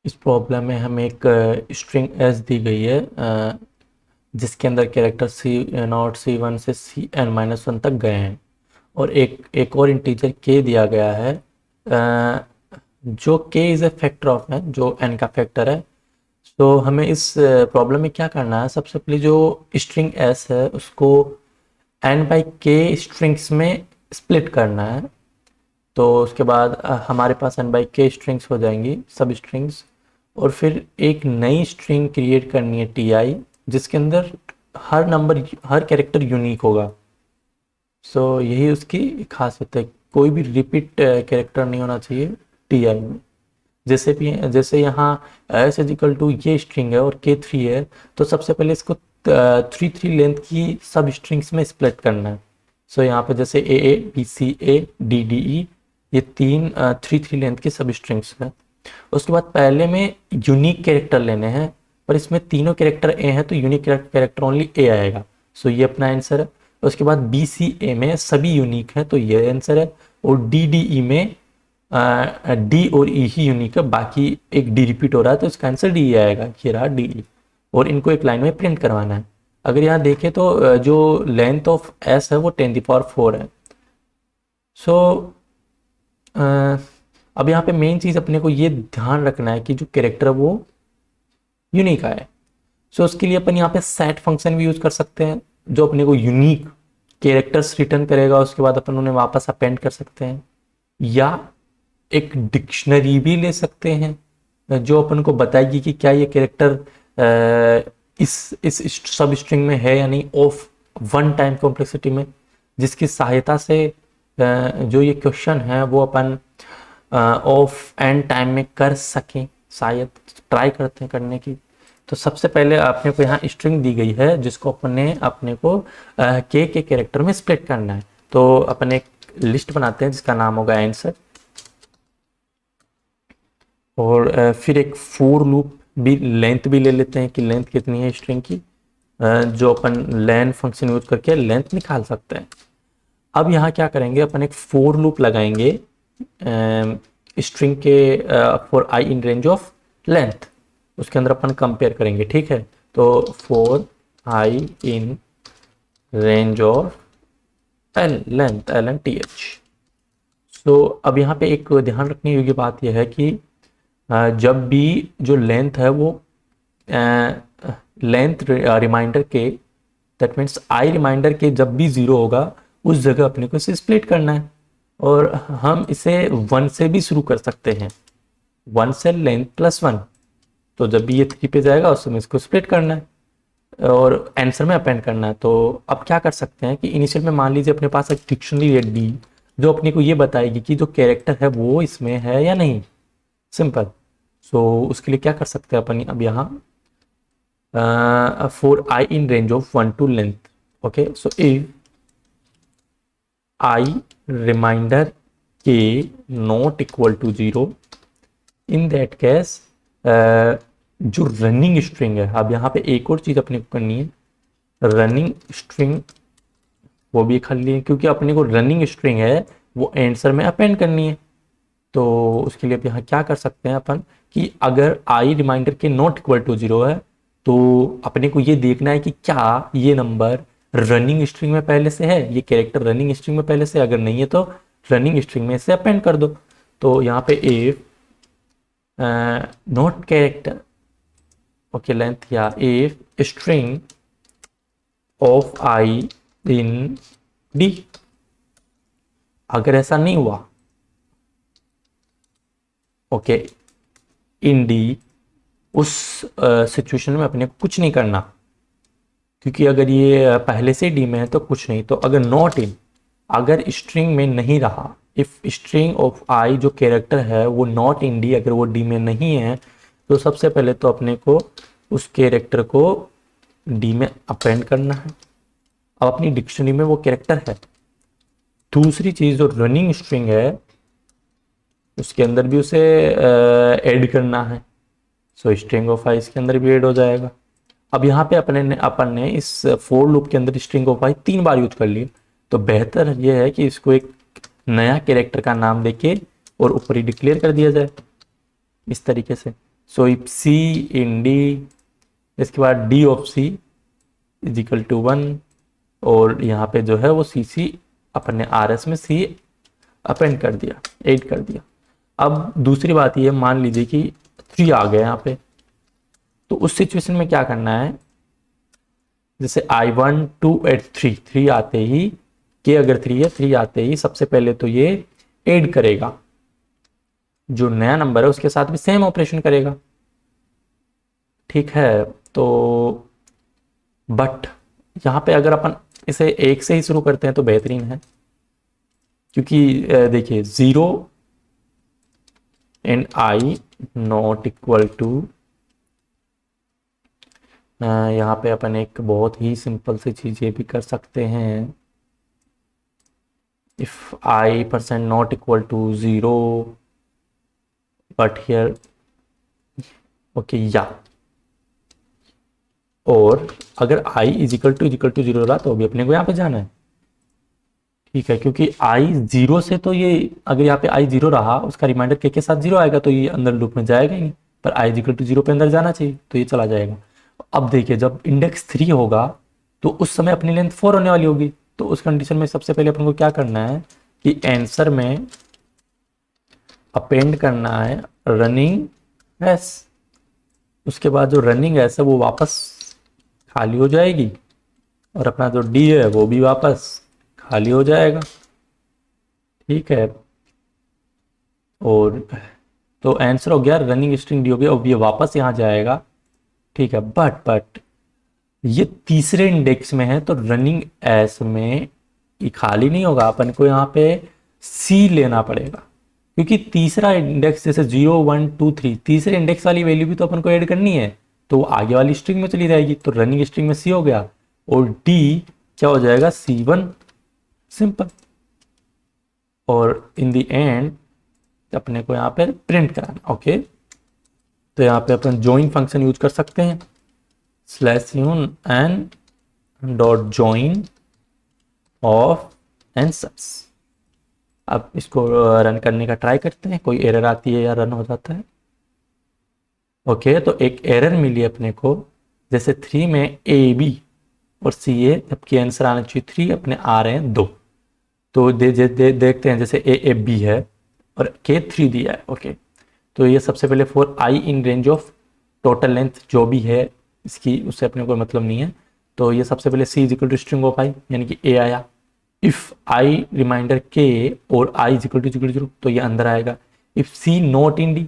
इस प्रॉब्लम में हमें एक स्ट्रिंग एस दी गई है जिसके अंदर कैरेक्टर C0 C1 से Cn-1 तक गए हैं और एक और इंटीजर k दिया गया है जो k is a factor of है जो n का फैक्टर है। तो हमें इस प्रॉब्लम में क्या करना है, सबसे पहले जो स्ट्रिंग s है उसको n/k स्ट्रिंग्स में स्प्लिट करना है। तो उसके बाद हमारे पास n/k स्ट्रिंग्स हो जाएंगी, सब स्ट्रिंग्स, और फिर एक नई स्ट्रिंग क्रिएट करनी है ti जिसके अंदर हर कैरेक्टर यूनिक होगा। सो यही उसकी खासियत है, कोई भी रिपीट कैरेक्टर नहीं होना चाहिए ti में। जैसे यहाँ एस इजिकल टू ये स्ट्रिंग है और k3 है, तो सबसे पहले इसको 3 लेंथ की सब स्ट्रिंग्स में स्प्लिट करना है। सो यहाँ पे जैसे A B C A D D E, ये तीन 3 लेंथ की सब स्ट्रिंग्स हैं। उसके बाद पहले में यूनिक कैरेक्टर लेने हैं, पर इसमें तीनों कैरेक्टर ए हैं तो यूनिक कैरेक्टर ओनली ए आएगा। सो ये अपना आंसर है। उसके बाद बी सी ए में सभी यूनिक हैं तो ये आंसर है, और डी डी ई में डी और ई ही यूनिक है, बाकी एक डी रिपीट हो रहा है तो इसका आंसर डी आएगा। ये रहा डी ई, और इनको एक लाइन में प्रिंट करवाना है। अगर यहाँ देखें तो जो लेंथ ऑफ एस है वो 10⁴ है। सो अब यहाँ पे मेन चीज़ अपने को ये ध्यान रखना है कि जो कैरेक्टर है वो यूनिक आए। सो उसके लिए अपन यहाँ पे सेट फंक्शन भी यूज़ कर सकते हैं जो अपने को यूनिक कैरेक्टर्स रिटर्न करेगा, उसके बाद अपन उन्हें वापस अपेंड कर सकते हैं, या एक डिक्शनरी भी ले सकते हैं जो अपन को बताएगी कि क्या ये कैरेक्टर इस सब स्ट्रिंग में है या नहीं, ऑफ वन टाइम कॉम्प्लेक्सिटी में, जिसकी सहायता से जो ये क्वेश्चन है वो अपन ऑफ एन टाइम में कर सकें। शायद ट्राई करते हैं करने की। तो सबसे पहले आपने को यहाँ स्ट्रिंग दी गई है जिसको अपने को के कैरेक्टर में स्प्लिट करना है। तो अपन एक लिस्ट बनाते हैं जिसका नाम होगा आंसर, और फिर एक फोर लूप भी लेंथ भी ले लेते हैं कि लेंथ कितनी है स्ट्रिंग की, जो अपन लेन फंक्शन यूज करके लेंथ निकाल सकते हैं। अब यहाँ क्या करेंगे, अपन एक फोर लूप लगाएंगे स्ट्रिंग के for I in range of length, उसके अंदर अपन कंपेयर करेंगे। ठीक है, तो for I in range of L length L N T H. तो अब यहाँ पे एक ध्यान रखने योग्य बात यह है कि जब भी जो लेंथ है वो लेंथ रिमाइंडर के, दैट मीन्स आई रिमाइंडर के जब भी 0 होगा उस जगह अपने को इसे स्प्लिट करना है, और हम इसे 1 से भी शुरू कर सकते हैं, 1 से लेंथ +1। तो जब भी ये 3 पे जाएगा उस समय इसको स्प्लिट करना है और आंसर में अपेंड करना है। तो अब क्या कर सकते हैं कि इनिशियल में मान लीजिए अपने पास एक डिक्शनरी है डी जो अपने को ये बताएगी कि जो कैरेक्टर है वो इसमें है या नहीं, सिंपल। सो उसके लिए क्या कर सकते हैं अपन, अब यहाँ for I in range of 1 to length, okay. So if I reminder के not equal to 0, in that case जो रनिंग स्ट्रिंग है, अब यहाँ पे एक और चीज़ अपने को करनी है, रनिंग स्ट्रिंग वो भी कर लिए क्योंकि अपने को रनिंग स्ट्रिंग है वो आंसर में अपेंड करनी है। तो उसके लिए अब यहाँ क्या कर सकते हैं अपन कि अगर आई रिमाइंडर के नॉट इक्वल टू 0 है तो अपने को ये देखना है कि क्या ये नंबर रनिंग स्ट्रिंग में पहले से है, ये कैरेक्टर रनिंग स्ट्रिंग में पहले से, अगर नहीं है तो रनिंग स्ट्रिंग में इसे अपेंड कर दो। तो यहाँ पे if not character, okay length, या if string of I in D, अगर ऐसा नहीं हुआ, ओके, इन डी, उस सिचुएशन में अपने को कुछ नहीं करना, क्योंकि अगर ये पहले से डी में है तो कुछ नहीं। तो अगर नॉट इन, अगर स्ट्रिंग में नहीं रहा, इफ स्ट्रिंग ऑफ आई जो कैरेक्टर है वो नॉट इन डी, अगर वो डी में नहीं है, तो सबसे पहले तो अपने को उस कैरेक्टर को डी में अपेंड करना है। अब अपनी डिक्शनरी में वो कैरेक्टर है। दूसरी चीज़, जो रनिंग स्ट्रिंग है उसके अंदर भी उसे ऐड करना है। सो स्ट्रिंग ऑफ आई इसके अंदर भी ऐड हो जाएगा। अब यहाँ पे अपन ने इस फोर लूप के अंदर string of I 3 bar use कर लिया, तो बेहतर यह है कि इसको एक नया कैरेक्टर का नाम देके और ऊपर ही डिक्लेयर कर दिया जाए इस तरीके से। So if C in D, इसके बाद D of C is equal to 1, और यहाँ पे जो है वो सी सी अपने आर एस में सी अपेंड कर दिया, ऐड कर दिया। अब दूसरी बात ये, मान लीजिए कि 3 आ गए यहाँ पे, तो उस सिचुएशन में क्या करना है, जैसे आई 1 2 8 3, 3 आते ही, के अगर 3 है, 3 आते ही सबसे पहले तो ये ऐड करेगा, जो नया नंबर है उसके साथ भी सेम ऑपरेशन करेगा, ठीक है। तो बट यहाँ पे अगर अपन इसे 1 से ही शुरू करते हैं तो बेहतरीन है, क्योंकि देखिए 0 and I not equal to, यहाँ पे अपन एक बहुत ही सिंपल सी चीज़ ये भी कर सकते हैं, if I percent not equal to 0 but here, okay या, और अगर i इज इक्वल टू 0 रहा तो भी अपने को यहाँ पे जाना है, ठीक है, क्योंकि i 0 से तो ये, अगर यहाँ पे i 0 रहा, उसका रिमाइंडर के साथ 0 आएगा तो ये अंदर लूप में जाएगा ही नहीं, पर i इज इक्वल टू 0 पे अंदर जाना चाहिए तो ये चला जाएगा। अब देखिए जब इंडेक्स 3 होगा तो उस समय अपनी लेंथ 4 होने वाली होगी, तो उस कंडीशन में सबसे पहले अपन को क्या करना है कि आंसर में अपेंड करना है रनिंग एस, उसके बाद जो रनिंग एस है वो वापस खाली हो जाएगी, और अपना जो डी है वो भी वापस खाली हो जाएगा, ठीक है। और तो आंसर हो गया रनिंग स्ट्रिंग डी हो गया, अब ये वापस यहाँ जाएगा, ठीक है। बट ये तीसरे इंडेक्स में है तो रनिंग एस में ये खाली नहीं होगा, अपन को यहाँ पे सी लेना पड़ेगा, क्योंकि तीसरा इंडेक्स जैसे 0 1 2 3, तीसरे इंडेक्स वाली वैल्यू भी तो अपन को ऐड करनी है, तो वो आगे वाली स्ट्रिंग में चली जाएगी, तो रनिंग स्ट्रिंग में सी हो गया, और डी क्या हो जाएगा C1, सिंपल। और इन द एंड अपने को यहाँ पे प्रिंट कराना, ओके। तो यहाँ पे अपन ज्वाइन फंक्शन यूज कर सकते हैं, /n dot join of answers. अब इसको रन करने का ट्राई करते हैं, कोई एरर आती है या रन हो जाता है, ओके। तो एक एरर मिली अपने को, जैसे 3 में ए बी और सी ए, जबकि आंसर आना चाहिए 3, अपने आ रहे हैं 2, तो देखते हैं, जैसे ए बी है और के 3 दिया है, ओके। तो ये सबसे पहले for I in range of total length जो भी है इसकी, उससे अपने कोई मतलब नहीं है, तो ये सबसे पहले C is equal to string of I, यानी कि ए आया। इफ आई रिमाइंडर के और आई इज इक्वल टू 0 तो ये अंदर आएगा। If C not in D,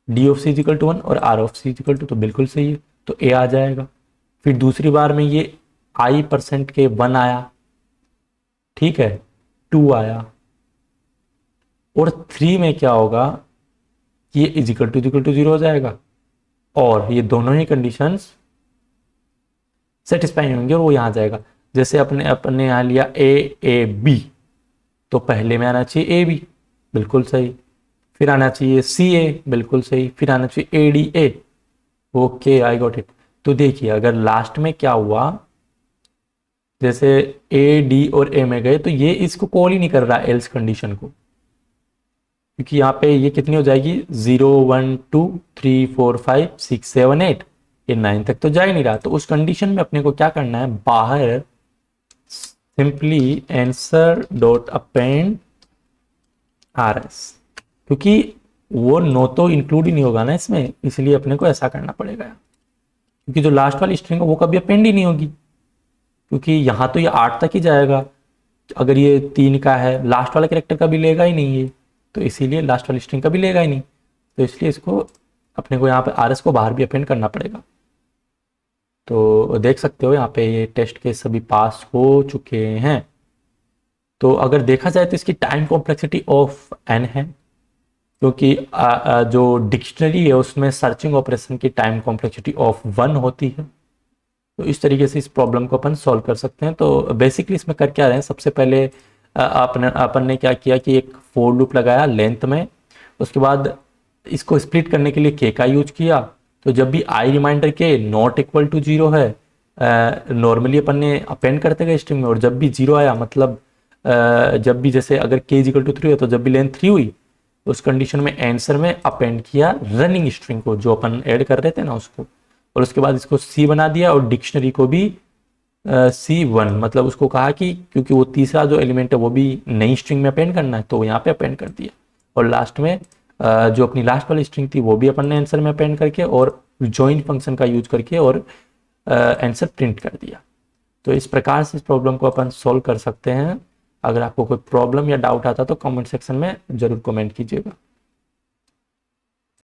D of C is equal to 1 और R of C is equal to, तो बिल्कुल सही है, तो ए आ जाएगा। फिर दूसरी बार में ये आई परसेंट के 1 आया, ठीक है, 2 आया, और 3 में क्या होगा, ये इज इक्वल टू 0 हो जाएगा, और ये दोनों ही कंडीशंस सेटिस्फाई होंगे और वो यहाँ जाएगा। जैसे अपने यहाँ लिया ए बी, तो पहले में आना चाहिए ए बी, बिल्कुल सही, फिर आना चाहिए सी ए, बिल्कुल सही, फिर आना चाहिए A D A, okay I got it. तो देखिए अगर लास्ट में क्या हुआ, जैसे ए डी और ए में गए तो ये इसको कॉल ही नहीं कर रहा एल्स कंडीशन को, क्योंकि यहाँ पे ये कितनी हो जाएगी 0 1 2 3 4 5 6 7 8, ये 9 तक तो जा ही नहीं रहा, तो उस कंडीशन में अपने को क्या करना है, बाहर simply answer dot append R S, क्योंकि वो नो तो इंक्लूड ही नहीं होगा ना इसमें, इसलिए अपने को ऐसा करना पड़ेगा, क्योंकि जो लास्ट वाली स्ट्रिंग है वो कभी अपेंड ही नहीं होगी, क्योंकि यहाँ तो ये 8 तक ही जाएगा, अगर ये 3 का है लास्ट वाला कैरेक्टर का भी लेगा ही नहीं ये, तो इसीलिए लास्ट वाली स्ट्रिंग का भी लेगा ही नहीं, तो इसलिए इसको अपने को यहाँ पे आर एस को बाहर भी अपेंड करना पड़ेगा। तो देख सकते हो यहाँ पे ये टेस्ट केस सभी पास हो चुके हैं। तो अगर देखा जाए तो इसकी टाइम कॉम्प्लेक्सिटी ऑफ n है, क्योंकि जो डिक्शनरी है उसमें सर्चिंग ऑपरेशन की टाइम कॉम्प्लेक्सिटी ऑफ 1 होती है, तो इस तरीके से इस प्रॉब्लम को अपन सॉल्व कर सकते हैं। तो बेसिकली इसमें कर क्या रहे हैं, सबसे पहले अपन ने क्या किया कि एक फोर लूप लगाया लेंथ में, उसके बाद इसको स्प्लिट करने के लिए के का यूज किया, तो जब भी आई रिमाइंडर के नॉट इक्वल टू 0 है, नॉर्मली अपन ने अपेंड करते गए स्ट्रिंग में, और जब भी 0 आया मतलब जब भी जैसे अगर के इज इक्वल टू 3 है तो जब भी लेंथ 3 हुई उस कंडीशन में आंसर में अपेंड किया रनिंग स्ट्रिंग को, जो अपन ऐड कर रहे थे ना उसको, और उसके बाद इसको सी बना दिया और डिक्शनरी को भी C1, मतलब उसको कहा कि क्योंकि वो तीसरा जो एलिमेंट है वो भी नई स्ट्रिंग में अपेंड करना है तो यहाँ पे अपेंड कर दिया। और लास्ट में जो अपनी लास्ट वाली स्ट्रिंग थी वो भी अपन ने आंसर में अपेंड करके और ज्वाइन फंक्शन का यूज करके और आंसर प्रिंट कर दिया। तो इस प्रकार से इस प्रॉब्लम को अपन सॉल्व कर सकते हैं। अगर आपको कोई प्रॉब्लम या डाउट आता तो कमेंट सेक्शन में जरूर कमेंट कीजिएगा।